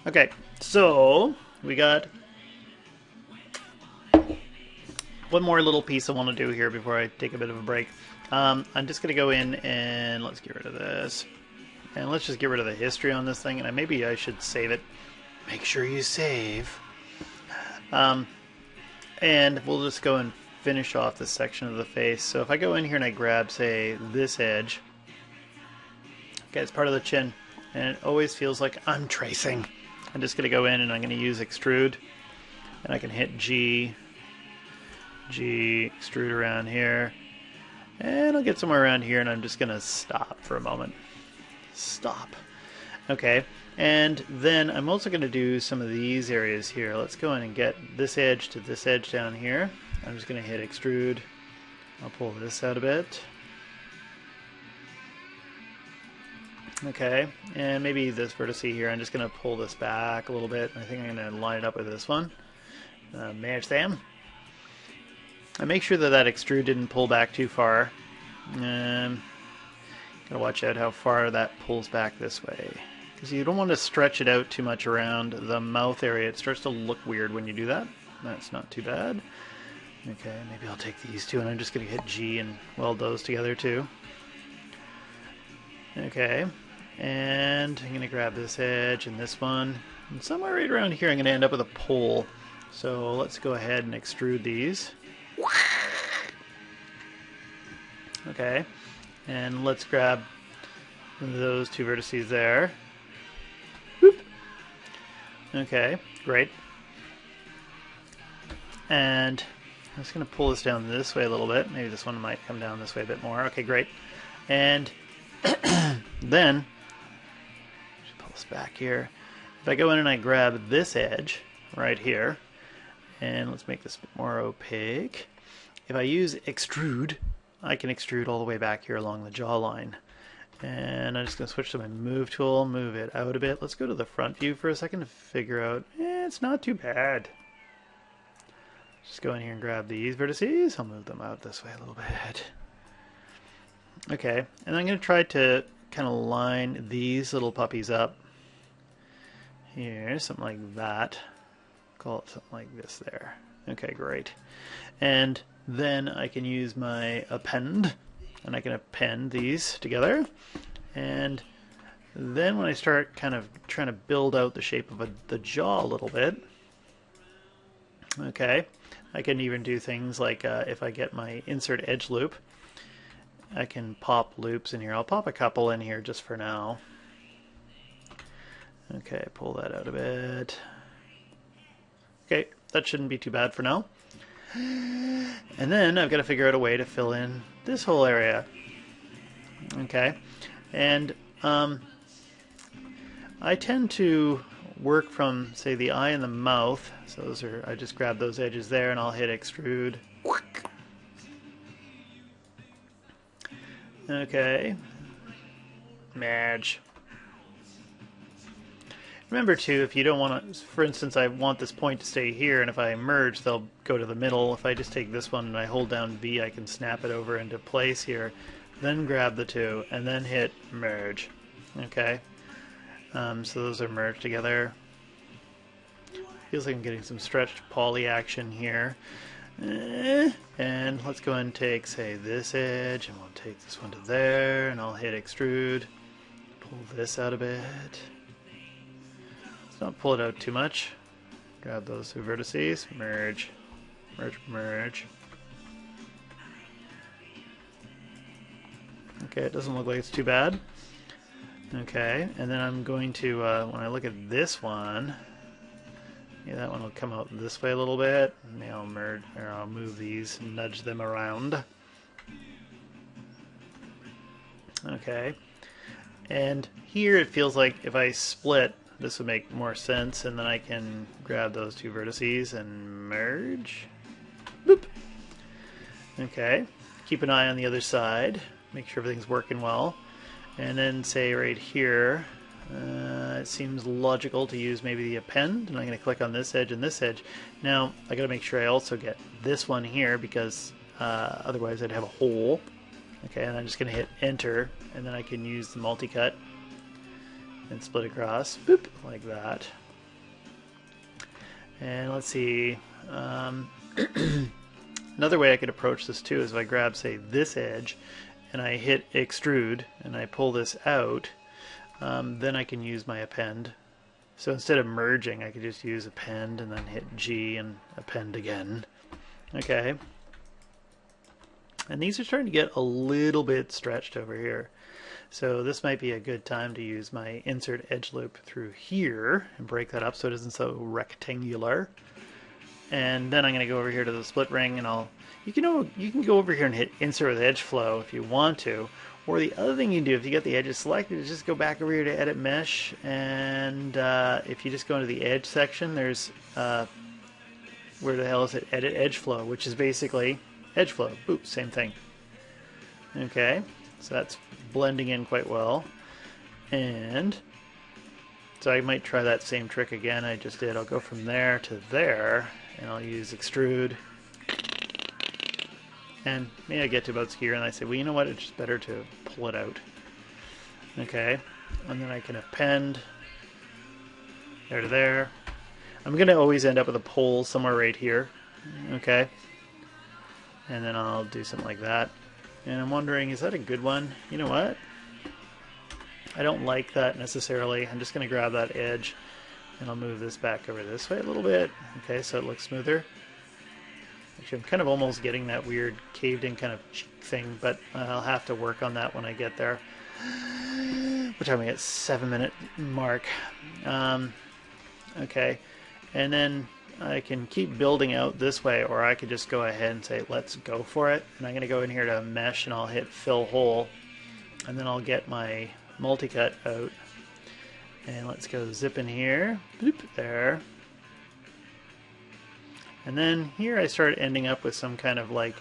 Okay, so we got one more little piece I want to do here before I take a bit of a break. I'm just going to go in and let's get rid of this. And let's just get rid of the history on this thing. And maybe I should save it. Make sure you save. And we'll just go and finish off this section of the face. So if I go in here and I grab, say, this edge. Okay, it's part of the chin. And it always feels like I'm tracing. I'm just going to go in and I'm going to use extrude. And I can hit G, extrude around here. And I'll get somewhere around here and I'm just going to stop for a moment. Stop. Okay, and then I'm also going to do some of these areas here. Let's go in and get this edge to this edge down here. I'm just going to hit extrude. I'll pull this out a bit. Okay, and maybe this vertex here, I'm just going to pull this back a little bit. I think I'm going to line it up with this one. Match them. I make sure that that extrude didn't pull back too far. Gotta watch out how far that pulls back this way, because you don't want to stretch it out too much around the mouth area. It starts to look weird when you do that. That's not too bad. Okay, maybe I'll take these two and I'm just going to hit G and weld those together too. Okay, and I'm going to grab this edge and this one. And somewhere right around here I'm going to end up with a pole. So let's go ahead and extrude these. Okay, and let's grab those two vertices there. Whoop. Okay, great. And I'm just going to pull this down this way a little bit. Maybe this one might come down this way a bit more. Okay, great. And then, just pull this back here. If I go in and I grab this edge right here, and let's make this a bit more opaque. If I use extrude, I can extrude all the way back here along the jawline. And I'm just going to switch to my move tool, move it out a bit. Let's go to the front view for a second to figure out, it's not too bad. Just go in here and grab these vertices. I'll move them out this way a little bit. Okay, and I'm going to try to kind of line these little puppies up. Here, something like that. Call it something like this there. Okay, great. And then I can use my append, and I can append these together. And then when I start kind of trying to build out the shape of the jaw a little bit, okay, I can even do things like if I get my insert edge loop, I can pop loops in here. I'll pop a couple in here just for now. Okay, pull that out a bit. Okay, that shouldn't be too bad for now. And then I've got to figure out a way to fill in this whole area. Okay, and I tend to work from, say, the eye and the mouth. So those are, I just grab those edges there and I'll hit extrude. Okay, merge. Remember too, if you don't want to, for instance, I want this point to stay here, and if I merge, they'll go to the middle. If I just take this one and I hold down V, I can snap it over into place here, then grab the two, and then hit merge. Okay, so those are merged together. Feels like I'm getting some stretched poly action here. And let's go and take, say, this edge, and we'll take this one to there, and I'll hit extrude. Pull this out a bit. Let's not pull it out too much. Grab those two vertices, merge, merge, merge. Okay, it doesn't look like it's too bad. Okay, and then I'm going to, when I look at this one, yeah, that one will come out this way a little bit. Maybe I'll merge, or I'll move these and nudge them around. Okay, and here it feels like if I split, this would make more sense, and then I can grab those two vertices and merge. Boop. Okay, keep an eye on the other side, make sure everything's working well, and then say right here, it seems logical to use maybe the append, and I'm going to click on this edge and this edge. Now I got to make sure I also get this one here, because otherwise I'd have a hole. Okay, and I'm just going to hit enter, and then I can use the multi-cut and split across, boop, like that. And let's see. Another way I could approach this too is if I grab, say, this edge and I hit extrude and I pull this out, then I can use my append. So instead of merging, I could just use append and then hit G and append again. Okay. And these are starting to get a little bit stretched over here. So this might be a good time to use my insert edge loop through here and break that up so it isn't so rectangular. And then I'm going to go over here to the split ring, and you can go over here and hit insert with edge flow if you want to. Or the other thing you can do if you get the edges selected is just go back over here to edit mesh, and if you just go into the edge section, there's where the hell is it? Edit edge flow, which is basically edge flow. Boop, same thing. Okay, so that's blending in quite well. And so I might try that same trick again I just did. I'll go from there to there, and I'll use extrude. And maybe I get to about here, and I say, well, you know what? It's just better to pull it out. Okay, and then I can append there to there. I'm going to always end up with a pole somewhere right here. Okay, and then I'll do something like that. And I'm wondering, is that a good one? You know what? I don't like that necessarily. I'm just going to grab that edge, and I'll move this back over this way a little bit. Okay, so it looks smoother. Actually, I'm kind of almost getting that weird caved-in kind of cheek thing, but I'll have to work on that when I get there. Which I'm at 7-minute mark. Okay, and then I can keep building out this way, or I could just go ahead and say, let's go for it. And I'm going to go in here to mesh, and I'll hit fill hole, and then I'll get my multi-cut out. And let's go zip in here. Bloop, there. And then here I start ending up with some kind of like,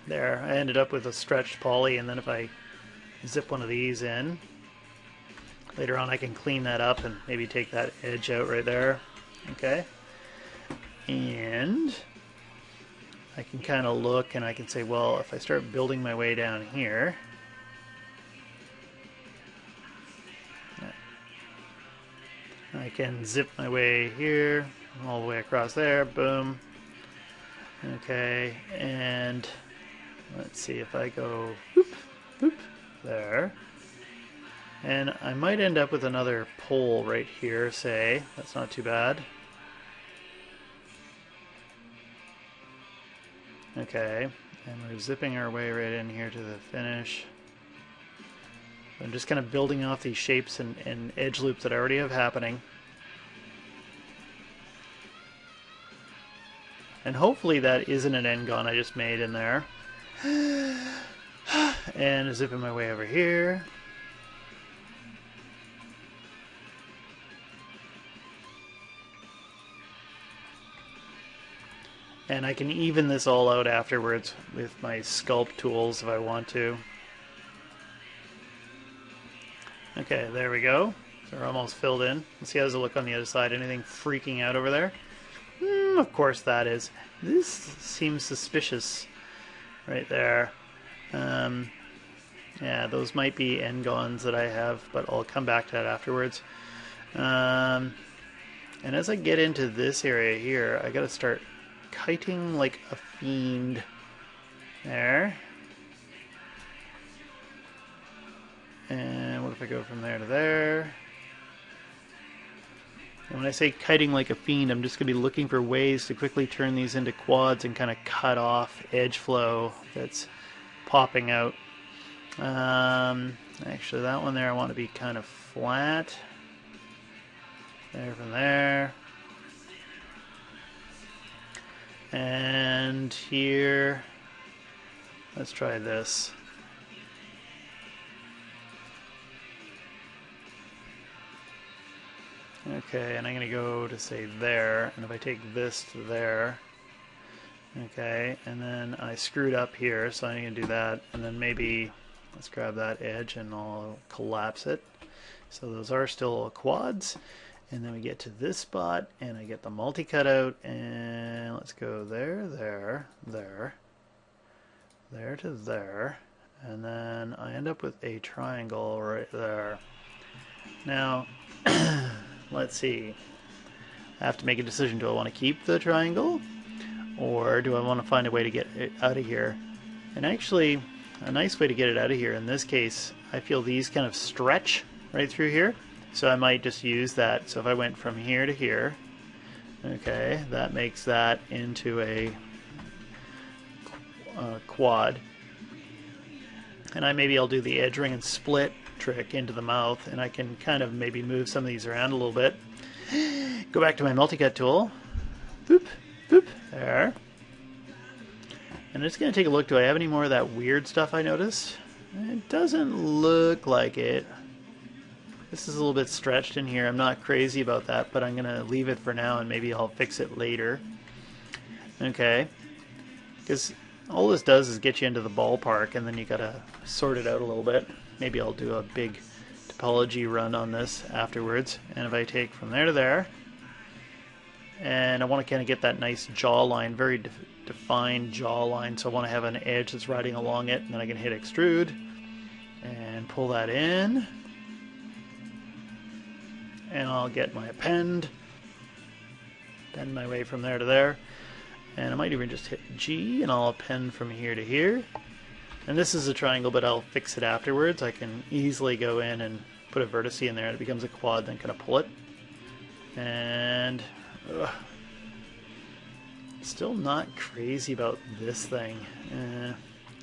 there, I ended up with a stretched poly, and then if I zip one of these in, later on I can clean that up and maybe take that edge out right there. Okay. And I can kind of look and I can say, well, if I start building my way down here, I can zip my way here, all the way across there, boom. Okay, and let's see if I go boop, boop, there. And I might end up with another pole right here, say. That's not too bad. Okay, and we're zipping our way right in here to the finish. I'm just kind of building off these shapes and edge loops that I already have happening. And hopefully that isn't an N-gon I just made in there. And zipping my way over here. And I can even this all out afterwards with my sculpt tools if I want to. Okay, there we go. So we're almost filled in. Let's see how does it look on the other side. Anything freaking out over there? Of course that is. This seems suspicious right there. Yeah, those might be N-gons that I have, but I'll come back to that afterwards. And as I get into this area here, I gotta start kiting like a fiend. There. And what if I go from there to there? And when I say kiting like a fiend, I'm just going to be looking for ways to quickly turn these into quads and kind of cut off edge flow that's popping out. Actually, that one there I want to be kind of flat. There from there. And here, let's try this. Okay, and I'm going to go to say there, and if I take this to there, okay, and then I screwed up here, so I'm going to do that, and then maybe let's grab that edge and I'll collapse it. So those are still quads, and then we get to this spot, and I get the multi-cut out, and let's go there, there, there, there to there, and then I end up with a triangle right there. Now, let's see. I have to make a decision. Do I want to keep the triangle? Or do I want to find a way to get it out of here? And actually, a nice way to get it out of here, in this case, I feel these kind of stretch right through here. So I might just use that. So if I went from here to here, okay, that makes that into a quad. And maybe I'll do the edge ring and split trick into the mouth, and I can kind of maybe move some of these around a little bit. Go back to my multi-cut tool. Boop, boop, there. And I'm just going to take a look. Do I have any more of that weird stuff I noticed? It doesn't look like it. This is a little bit stretched in here. I'm not crazy about that, but I'm going to leave it for now, and maybe I'll fix it later. Okay. Because all this does is get you into the ballpark, and then you got to sort it out a little bit. Maybe I'll do a big topology run on this afterwards. And if I take from there to there, and I want to kind of get that nice jawline, very defined jawline, so I want to have an edge that's riding along it, and then I can hit extrude and pull that in, and I'll get my append, bend my way from there to there, and I might even just hit G and I'll append from here to here. And this is a triangle, but I'll fix it afterwards. I can easily go in and put a vertex in there and it becomes a quad, then kind of pull it. And still not crazy about this thing.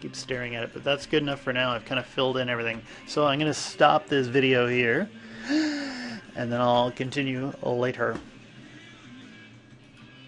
Keep staring at it, but that's good enough for now. I've kind of filled in everything. So I'm going to stop this video here, and then I'll continue later.